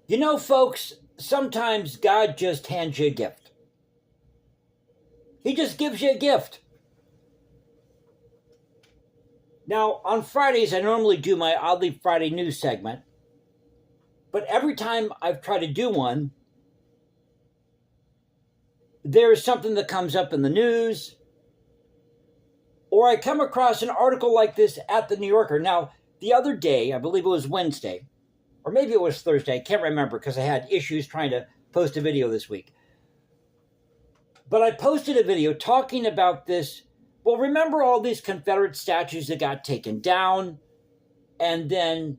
You know, folks, sometimes God just hands you a gift. He just gives you a gift. Now, on Fridays, I normally do my Oddly Friday news segment. But every time I've tried to do one, there's something that comes up in the news, or I come across an article like this at the New Yorker. Now, the other day, I believe it was Wednesday, or maybe it was Thursday, I can't remember because I had issues trying to post a video this week. But I posted a video talking about this. Well, remember all these Confederate statues that got taken down, and then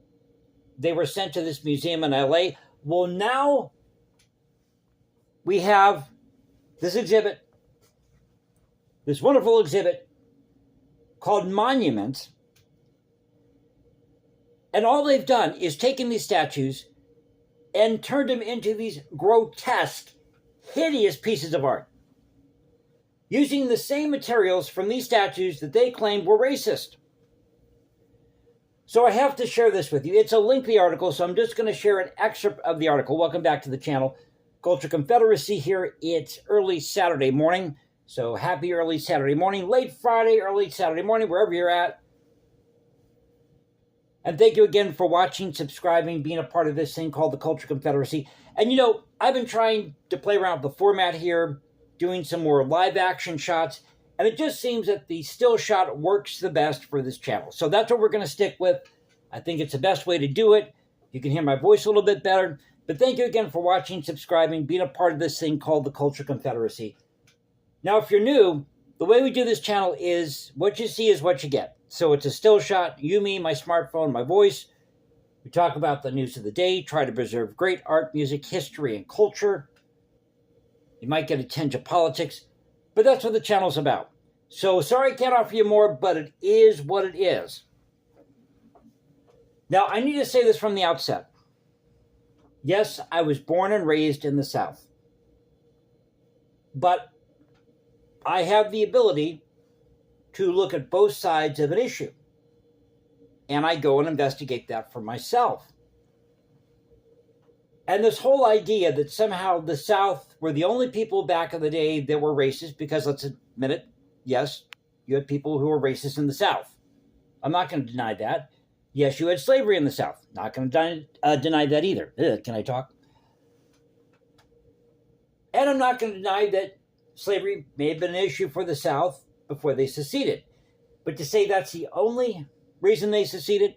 they were sent to this museum in LA? Well, now we have this exhibit, this wonderful exhibit called Monuments. And all they've done is taken these statues and turned them into these grotesque, hideous pieces of art, using the same materials from these statues that they claimed were racist. So I have to share this with you. It's a lengthy article, so I'm just going to share an excerpt of the article. Welcome back to the channel. Culture Confederacy here. It's early Saturday morning. So happy early Saturday morning, late Friday, early Saturday morning, wherever you're at. And thank you again for watching, subscribing, being a part of this thing called the Culture Confederacy. And you know, I've been trying to play around with the format here, doing some more live action shots, and it just seems that the still shot works the best for this channel. So that's what we're going to stick with. I think it's the best way to do it. You can hear my voice a little bit better. But thank you again for watching, subscribing, being a part of this thing called the Culture Confederacy. Now, if you're new, the way we do this channel is what you see is what you get. So it's a still shot, you, me, my smartphone, my voice. We talk about the news of the day, try to preserve great art, music, history, and culture. You might get a tinge of politics, but that's what the channel's about. So sorry I can't offer you more, but it is what it is. Now, I need to say this from the outset. Yes, I was born and raised in the South. But I have the ability to look at both sides of an issue. And I go and investigate that for myself. And this whole idea that somehow the South were the only people back in the day that were racist, because let's admit it, yes, you had people who were racist in the South. I'm not going to deny that. Yes, you had slavery in the South. Not going to deny that either. Can I talk? And I'm not going to deny that slavery may have been an issue for the South before they seceded. But to say that's the only reason they seceded,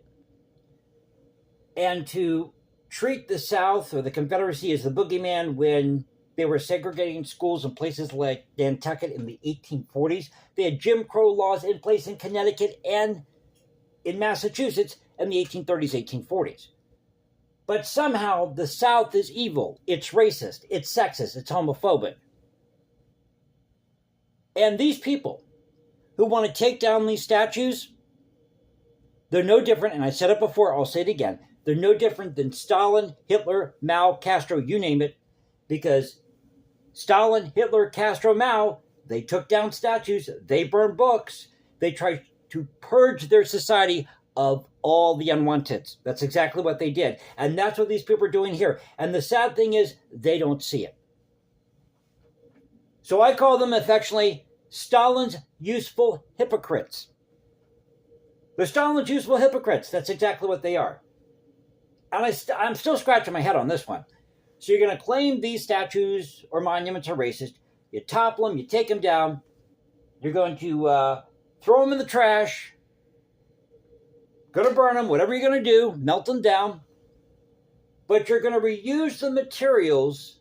and to treat the South or the Confederacy as the boogeyman when they were segregating schools in places like Nantucket in the 1840s. They had Jim Crow laws in place in Connecticut and in Massachusetts in the 1830s, 1840s. But somehow the South is evil. It's racist. It's sexist. It's homophobic. And these people who want to take down these statues, they're no different, and I said it before, I'll say it again, they're no different than Stalin, Hitler, Mao, Castro, you name it, because Stalin, Hitler, Castro, Mao, they took down statues, they burned books, they tried to purge their society of all the unwanteds. That's exactly what they did. And that's what these people are doing here. And the sad thing is, they don't see it. So I call them affectionately Stalin's useful hypocrites. They're Stalin's useful hypocrites. That's exactly what they are. And I'm still scratching my head on this one. So you're going to claim these statues or monuments are racist. You topple them, you take them down. You're going to throw them in the trash. Going to burn them, whatever you're going to do, melt them down. But you're going to reuse the materials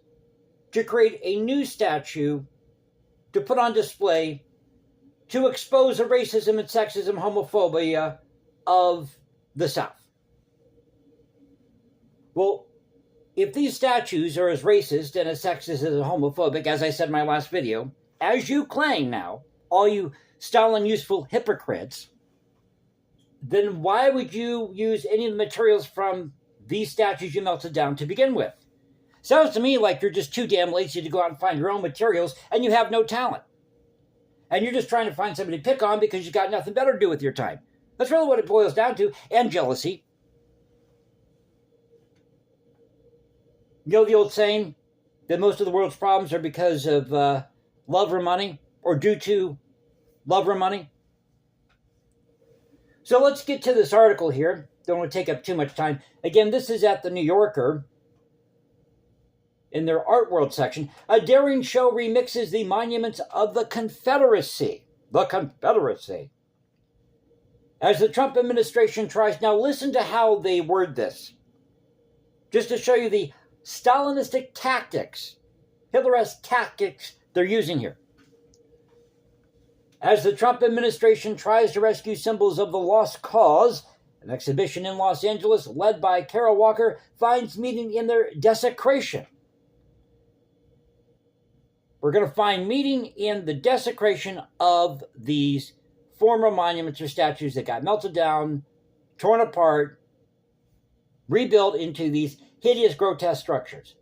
to create a new statue to put on display to expose the racism and sexism, homophobia of the South. Well, if these statues are as racist and as sexist and homophobic, as I said in my last video, as you claim now, all you Stalin useful hypocrites, then why would you use any of the materials from these statues you melted down to begin with? Sounds to me like you're just too damn lazy to go out and find your own materials, and you have no talent. And you're just trying to find somebody to pick on because you've got nothing better to do with your time. That's really what it boils down to, and jealousy. You know the old saying that most of the world's problems are because of love or money, or due to love or money? So let's get to this article here. Don't want to take up too much time. Again, this is at the New Yorker in their Art World section. A daring show remixes the monuments of the Confederacy. The Confederacy. As the Trump administration tries, now listen to how they word this, just to show you the Stalinistic tactics, Hitler-esque tactics they're using here. As the Trump administration tries to rescue symbols of the lost cause, an exhibition in Los Angeles led by Kara Walker finds meaning in their desecration. We're going to find meaning in the desecration of these former monuments or statues that got melted down, torn apart, rebuilt into these hideous, grotesque structures.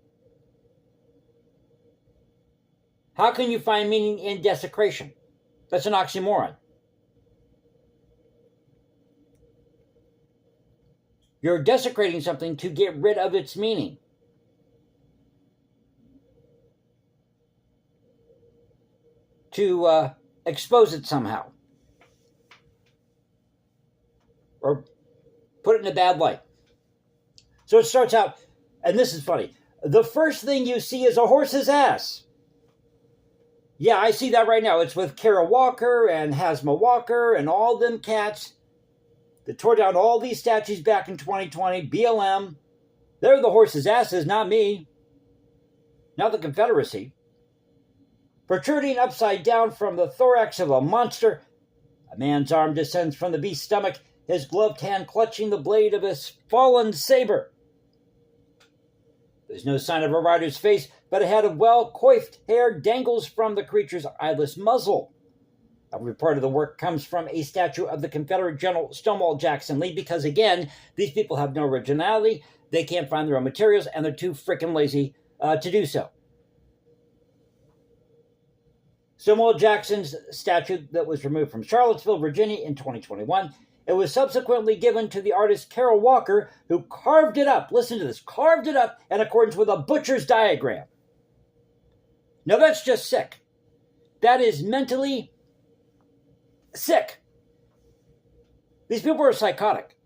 How can you find meaning in desecration? That's an oxymoron. You're desecrating something to get rid of its meaning. To expose it somehow. Or put it in a bad light. So it starts out, and this is funny. The first thing you see is a horse's ass. Yeah, I see that right now. It's with Kara Walker and Hasma Walker and all them cats that tore down all these statues back in 2020. BLM. They're the horse's asses, not me. Not the Confederacy. Protruding upside down from the thorax of a monster, a man's arm descends from the beast's stomach, his gloved hand clutching the blade of his fallen saber. There's no sign of a rider's face, but a head of well-coiffed hair dangles from the creature's eyeless muzzle. Every part of the work comes from a statue of the Confederate General Stonewall Jackson Lee because, again, these people have no originality, they can't find their own materials, and they're too freaking lazy to do so. Stonewall Jackson's statue that was removed from Charlottesville, Virginia in 2021. It was subsequently given to the artist Kara Walker, who carved it up, listen to this, carved it up in accordance with a butcher's diagram. Now that's just sick. That is mentally sick. These people are psychotic.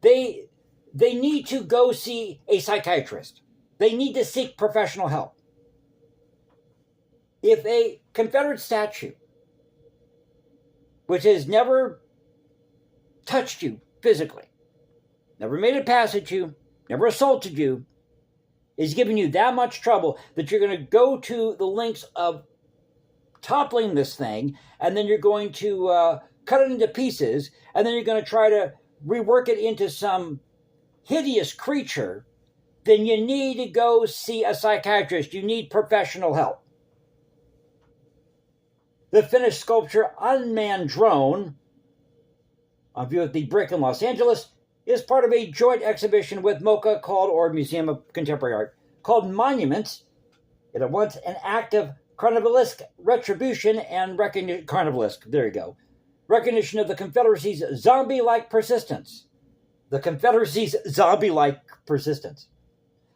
They need to go see a psychiatrist. They need to seek professional help. If a Confederate statue, which has never touched you physically, never made it past at you, never assaulted you, is giving you that much trouble that you're going to go to the lengths of toppling this thing, and then you're going to cut it into pieces, and then you're going to try to rework it into some hideous creature, then you need to go see a psychiatrist. You need professional help. The finished sculpture Unmanned Drone, on view at the Brick in Los Angeles, is part of a joint exhibition with MoCA or Museum of Contemporary Art, called Monuments. It at once an act of carnivalesque retribution and recognition. Carnivalesque, there you go. Recognition of the Confederacy's zombie-like persistence. The Confederacy's zombie-like persistence.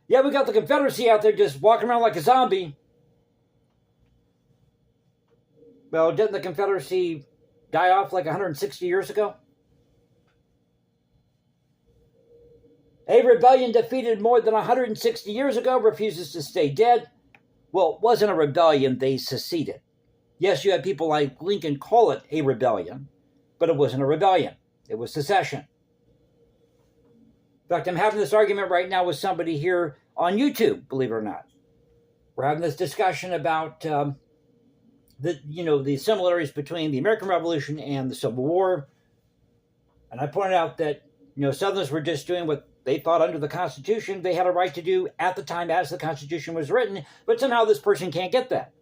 Yeah, we got the Confederacy out there just walking around like a zombie. Well, didn't the Confederacy die off like 160 years ago? A rebellion defeated more than 160 years ago refuses to stay dead. Well, it wasn't a rebellion, they seceded. Yes, you had people like Lincoln call it a rebellion, but it wasn't a rebellion. It was secession. In fact, I'm having this argument right now with somebody here on YouTube, believe it or not. We're having this discussion about the similarities between the American Revolution and the Civil War. And I pointed out that, Southerners were just doing what they thought under the Constitution they had a right to do at the time as the Constitution was written, but somehow this person can't get that.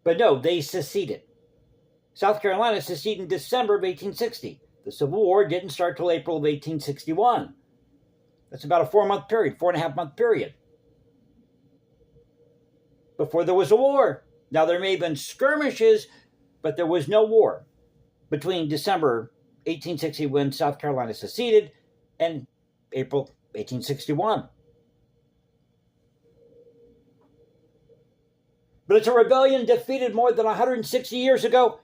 But no, they seceded. South Carolina seceded in December of 1860. The Civil War didn't start till April of 1861. That's about a 4-month period, 4.5-month period, before there was a war. Now, there may have been skirmishes, but there was no war between December 1860, when South Carolina seceded, and April 1861. But it's a rebellion defeated more than 160 years ago,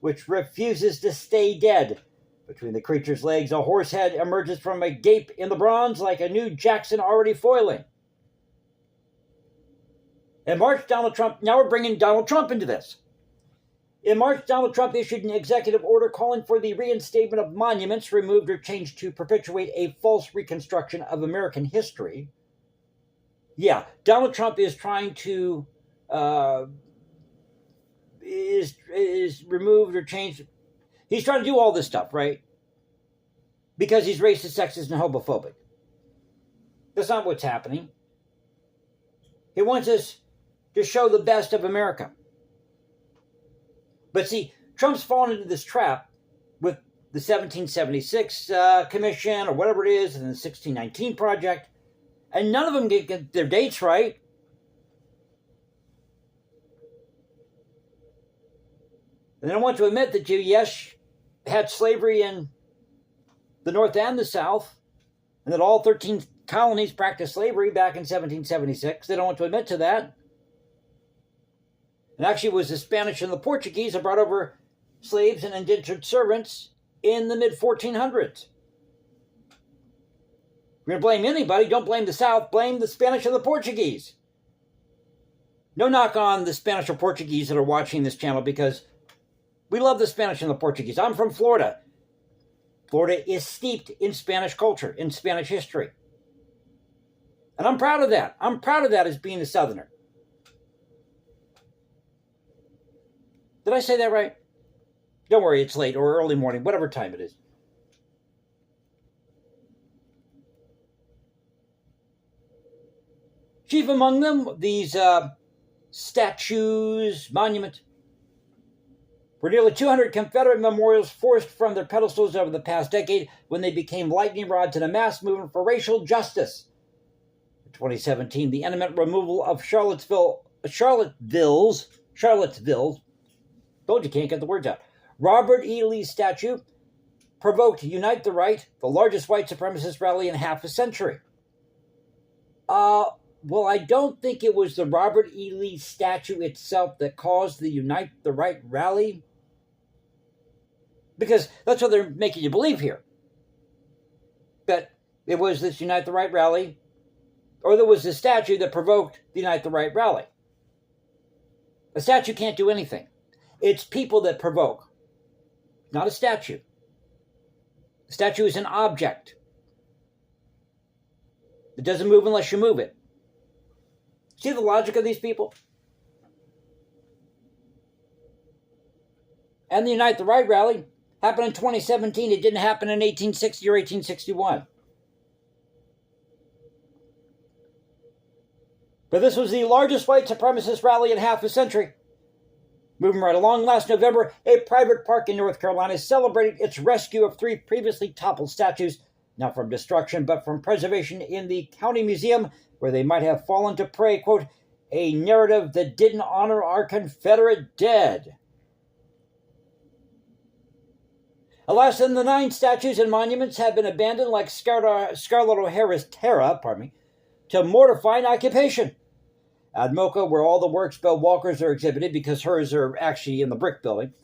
which refuses to stay dead. Between the creature's legs, a horse head emerges from a gape in the bronze like a new Jackson already foiling. In March, Donald Trump, now we're bringing Donald Trump into this. In March, Donald Trump issued an executive order calling for the reinstatement of monuments removed or changed to perpetuate a false reconstruction of American history. Yeah, Donald Trump is trying to is removed or changed. He's trying to do all this stuff, right? Because he's racist, sexist, and homophobic. That's not what's happening. He wants us to show the best of America. But see, Trump's fallen into this trap with the 1776 Commission or whatever it is, and the 1619 Project, and none of them get their dates right. And they don't want to admit that you, yes, had slavery in the North and the South, and that all 13 colonies practiced slavery back in 1776. They don't want to admit to that. And actually, it was the Spanish and the Portuguese that brought over slaves and indentured servants in the mid-1400s. If you're going to blame anybody, don't blame the South, blame the Spanish and the Portuguese. No knock on the Spanish or Portuguese that are watching this channel, because we love the Spanish and the Portuguese. I'm from Florida. Florida is steeped in Spanish culture, in Spanish history. And I'm proud of that. I'm proud of that as being a Southerner. Did I say that right? Don't worry, it's late or early morning, whatever time it is. Chief among them, these statues, monuments. Were nearly 200 Confederate memorials forced from their pedestals over the past decade when they became lightning rods in a mass movement for racial justice. In 2017, the imminent removal of Charlottesville's, told you can't get the words out, Robert E. Lee's statue provoked Unite the Right, the largest white supremacist rally in half a century. Well, I don't think it was the Robert E. Lee statue itself that caused the Unite the Right rally, because that's what they're making you believe here. That it was this Unite the Right rally, or there was the statue that provoked the Unite the Right rally. A statue can't do anything. It's people that provoke, not a statue. A statue is an object. It doesn't move unless you move it. See the logic of these people? And the Unite the Right rally happened in 2017. It didn't happen in 1860 or 1861. But this was the largest white supremacist rally in half a century. Moving right along, last November, a private park in North Carolina celebrated its rescue of 3 previously toppled statues, not from destruction, but from preservation in the county museum, where they might have fallen to prey, quote, a narrative that didn't honor our Confederate dead. Alas, then the 9 statues and monuments have been abandoned like Scarlett O'Hara's Tara, to mortifying occupation. At Mocha, where all the works Bell Walker's are exhibited, because hers are actually in the brick building,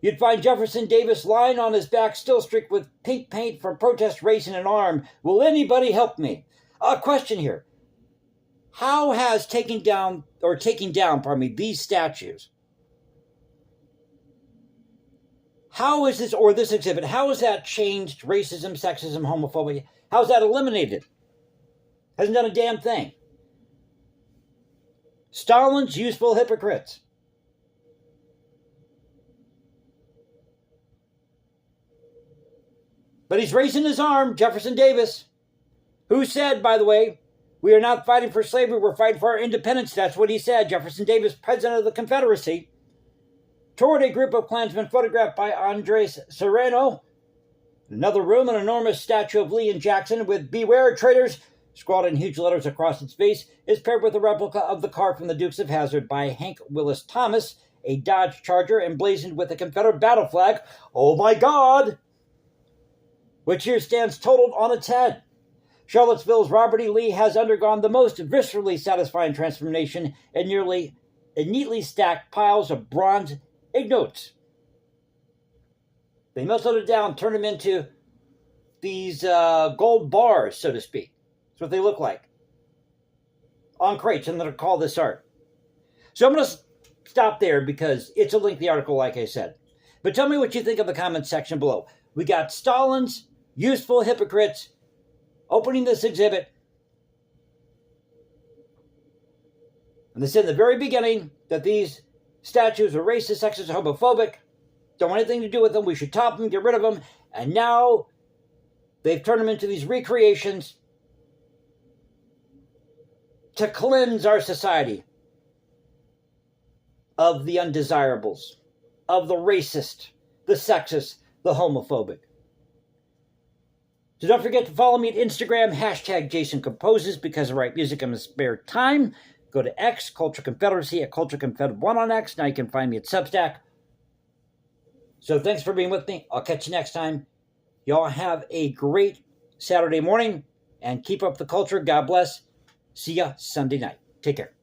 you'd find Jefferson Davis lying on his back, still streaked with pink paint from protest raising an arm. Will anybody help me? A question here. How has taking down these statues, how is this, or this exhibit, how has that changed racism, sexism, homophobia? How has that eliminated? Hasn't done a damn thing. Stalin's useful hypocrites. But he's raising his arm, Jefferson Davis, who said, by the way, we are not fighting for slavery, we're fighting for our independence. That's what he said. Jefferson Davis, president of the Confederacy, toured a group of Klansmen photographed by Andres Serrano. In another room, an enormous statue of Lee and Jackson with "Beware traitors" scrawled in huge letters across its face is paired with a replica of the car from the Dukes of Hazzard by Hank Willis Thomas, a Dodge Charger emblazoned with a Confederate battle flag. Oh my God! Which here stands totaled on its head. Charlottesville's Robert E. Lee has undergone the most viscerally satisfying transformation in neatly stacked piles of bronze inknotes. They melted it down, turned them into these gold bars, so to speak. That's what they look like. On crates, and they'll call this art. So I'm going to stop there because it's a lengthy article, like I said. But tell me what you think in the comments section below. We got Stalin's useful hypocrites opening this exhibit. And they said in the very beginning that these statues are racist, sexist, and homophobic. Don't want anything to do with them. We should top them, get rid of them. And now they've turned them into these recreations to cleanse our society of the undesirables, of the racist, the sexist, the homophobic. So don't forget to follow me at Instagram, #JasonComposes, because I write music in my spare time. Go to X, Culture Confederacy, at Culture Confed 1 on X. Now you can find me at Substack. So thanks for being with me. I'll catch you next time. Y'all have a great Saturday morning, and keep up the culture. God bless. See ya Sunday night. Take care.